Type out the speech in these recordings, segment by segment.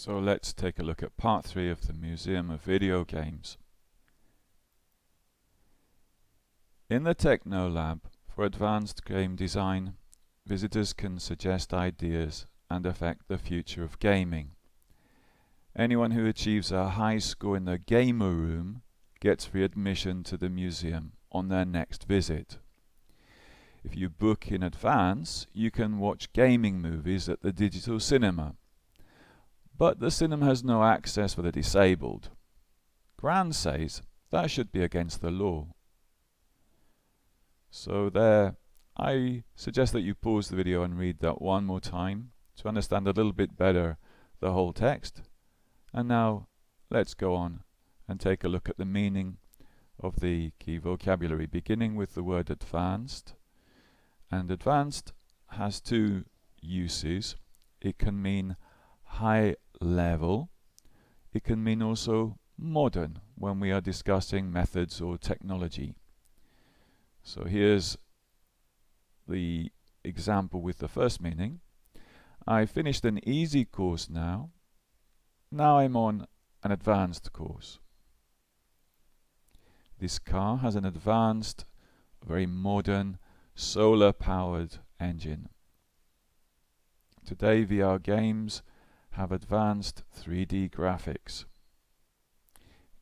So let's take a look at part 3 of the Museum of Video Games. In the Techno Lab for Advanced Game Design, visitors can suggest ideas and affect the future of gaming. Anyone who achieves a high score in the Gamer Room gets free admission to the museum on their next visit. If you book in advance, you can watch gaming movies at the digital cinema. But the cinema has no access for the disabled. Gran says that should be against the law. So there, I suggest that you pause the video and read that one more time to understand a little bit better the whole text. And now let's go on and take a look at the meaning of the key vocabulary, beginning with the word advanced. And advanced has two uses. It can mean high level. It can mean also modern when we are discussing methods or technology. So here's the example with the first meaning. I finished an easy course now. Now I'm on an advanced course. This car has an advanced, very modern, solar-powered engine. Today VR games have advanced 3D graphics.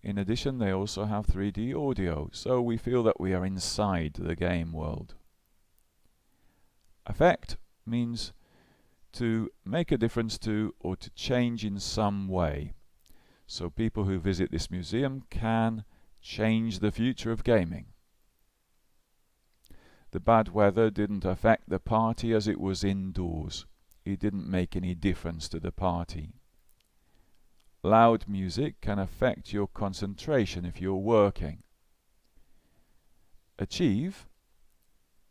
In addition, they also have 3D audio, so we feel that we are inside the game world. Affect means to make a difference to or to change in some way. So people who visit this museum can change the future of gaming. The bad weather didn't affect the party as it was indoors. It didn't make any difference to the party. Loud music can affect your concentration if you're working. Achieve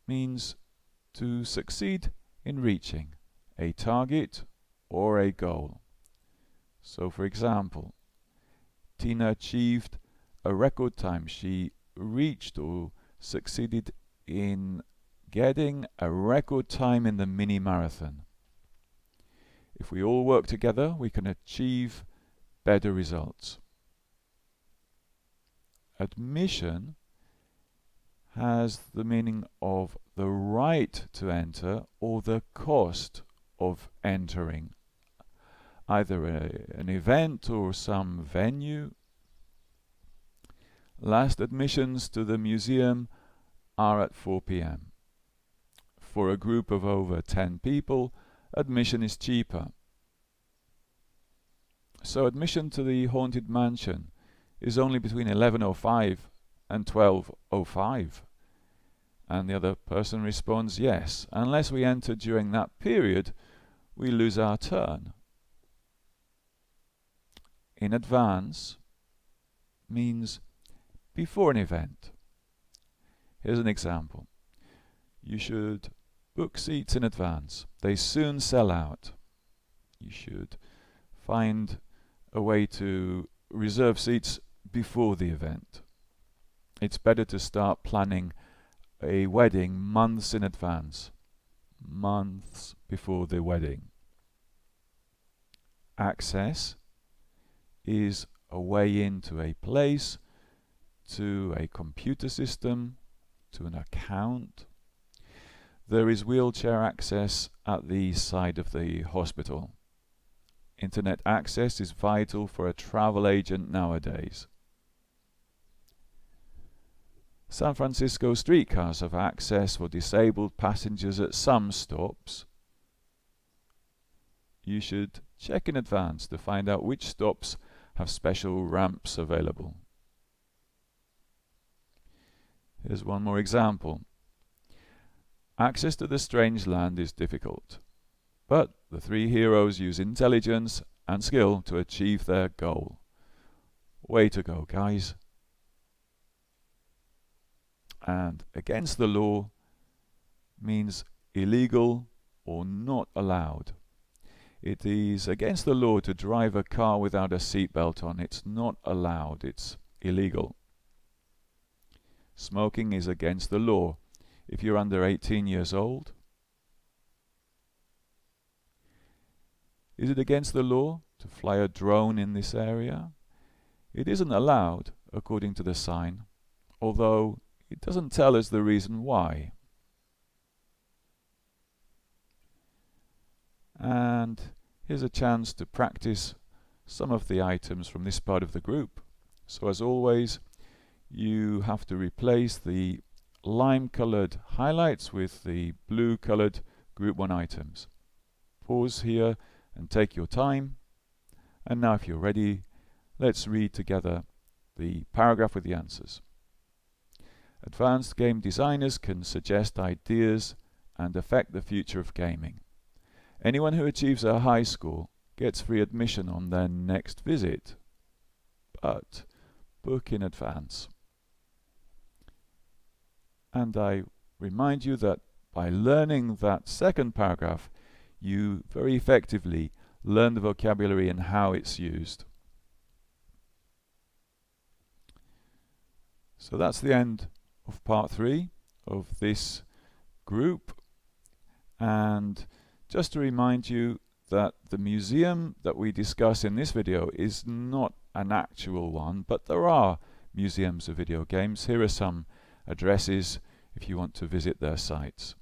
means to succeed in reaching a target or a goal. So for example, Tina achieved a record time. She reached or succeeded in getting a record time in the mini marathon. If we all work together, we can achieve better results. Admission has the meaning of the right to enter or the cost of entering either an event or some venue. Last admissions to the museum are at 4 p.m. For a group of over 10 people, admission is cheaper. So admission to the haunted mansion is only between 11:05 and 12:05. And the other person responds yes. Unless we enter during that period, we lose our turn. In advance means before an event. Here's an example. You should book seats in advance. They soon sell out. You should find a way to reserve seats before the event. It's better to start planning a wedding months in advance, months before the wedding. Access is a way into a place, to a computer system, to an account. There is wheelchair access at the side of the hospital. Internet access is vital for a travel agent nowadays. San Francisco streetcars have access for disabled passengers at some stops. You should check in advance to find out which stops have special ramps available. Here's one more example. Access to the strange land is difficult, but the three heroes use intelligence and skill to achieve their goal. Way to go, guys. And against the law means illegal or not allowed. It is against the law to drive a car without a seatbelt on. It's not allowed. It's illegal. Smoking is against the law. If you're under 18 years old, is it against the law to fly a drone in this area. It isn't allowed according to the sign, although it doesn't tell us the reason why. And here's a chance to practice some of the items from this part of the group. So as always, you have to replace the lime-colored highlights with the blue-colored Group 1 items. Pause here and take your time. And now if you're ready, let's read together the paragraph with the answers. Advanced game designers can suggest ideas and affect the future of gaming. Anyone who achieves a high score gets free admission on their next visit, but book in advance. And I remind you that by learning that second paragraph, you very effectively learn the vocabulary and how it's used. So that's the end of part 3 of this group. And just to remind you that the museum that we discuss in this video is not an actual one, but there are museums of video games. Here are some addresses if you want to visit their sites.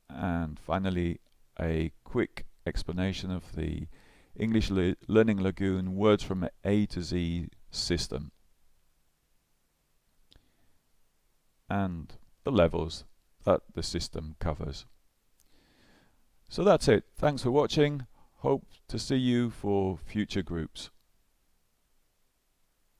And finally, a quick explanation of the English Learning Lagoon Words from A to Z system and the levels that the system covers. So that's it. Thanks for watching. Hope to see you for future groups.